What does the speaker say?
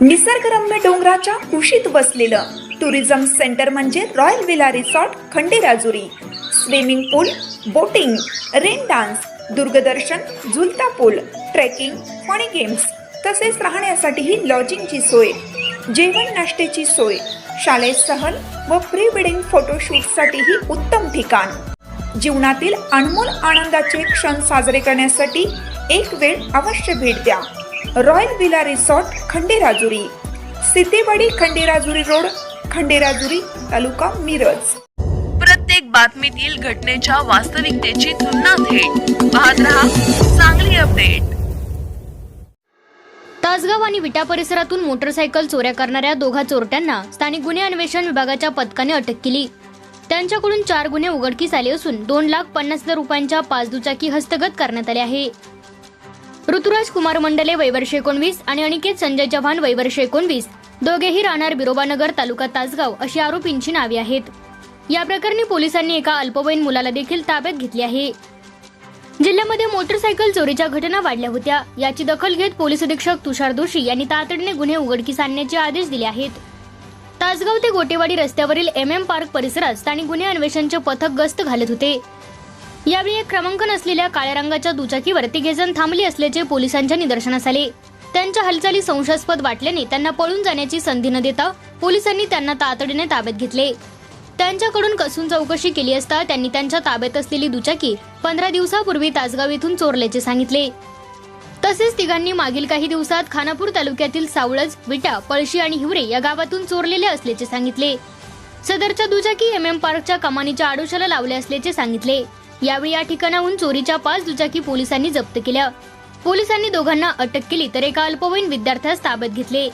निसर्गरम्य डोंगराच्या कुशीत बसलेलं टुरिझम सेंटर म्हणजे royal villa resort Khanderajuri. Swimming pool, boating, rain dance, दूरदर्शन, झुलता पूल, ट्रेकिंग, फनी गेम्स, तसेच राहण्यासाठीही लॉजिंगची सोय, जेवण नाश्त्याची सोय, शालेय सहल व प्री वेडिंग फोटोशूटसाठीही उत्तम ठिकाण. जीवनातील अनमोल आनंदाचे क्षण साजरे करण्यासाठी एक वेळ अवश्य भेट द्या. Royal villa resort Khanderajuri, Sitewadi Khanderajuri road, Khanderajuri, taluka Miraj. प्रत्येक बातमीतील घटनेच्या वास्तविकतेची तुलना थेट पाहत रहा चांगली अपडेट. तासगाव आणि विटा परिसरातून मोटरसायकल चोऱ्या करणाऱ्या दोघा चोरट्यांना स्थानिक गुन्हे अन्वेषण विभागाच्या पथकाने अटक केली. त्यांच्याकडून 4 गुन्हे उघडकीस आले असून 2,50,000 रुपयांच्या 5 दुचाकी हस्तगत करण्यात आल्या आहे. ऋतुराज कुमार मंडले वय वर्ष 19 आणि अनिकेत संजय चव्हाण वय वर्ष 19 दोघेही राहणार बिरोबानगर तालुका तासगाव अशी आरोपींची नावे आहेत. या प्रकरणी पोलिसांनी एका अल्पवयीन मुलाला देखील ताब्यात घेतले आहे. जिल्ह्यामध्ये मोटरसायकल चोरीच्या घटना वाढल्या होत्या. याची दखल घेत पोलीस अधीक्षक तुषार दोशी यांनी तातडीने गुन्हे उघडकीस आणण्याचे आदेश दिले आहेत. तासगाव ते गोटेवाडी रस्त्यावरील MM पार्क परिसरात स्थानिक गुन्हे अन्वेषणचे पथक गस्त घालत होते. यावेळी एक क्रमांक नसलेल्या काळ्या रंगाच्या दुचाकीवर तिघेजण थांबले असल्याचे पोलिसांच्या निदर्शनास आले. त्यांच्या हालचाली संशयास्पद वाटल्याने त्यांना पळून जाण्याची संधी न देता पोलिसांनी त्यांना तातडीने ताब्यात घेतले. त्यांच्याकडून कसून चौकशी केली असता त्यांनी त्यांच्या ताब्यात असलेली दुचाकी 15 दिवसापूर्वी तासगाव येथून चोरल्याचे सांगितले. तसेच तिघांनी मागील काही दिवसात खानापूर तालुक्यातील सावळज, विटा, पळशी आणि हिवरे या गावातून चोरलेले असल्याचे सांगितले. सदरच्या दुचाकी MM पार्कच्या कमानीच्या आडोशाला लावल्या असल्याचे सांगितले. यावेळी या ठिकाणाहून चोरीच्या 5 दुचाकी पोलिसांनी जप्त केल्या. पोलिसांनी दोघांना अटक केली तर एका अल्पवयीन विद्यार्थ्यास ताब्यात घेतले.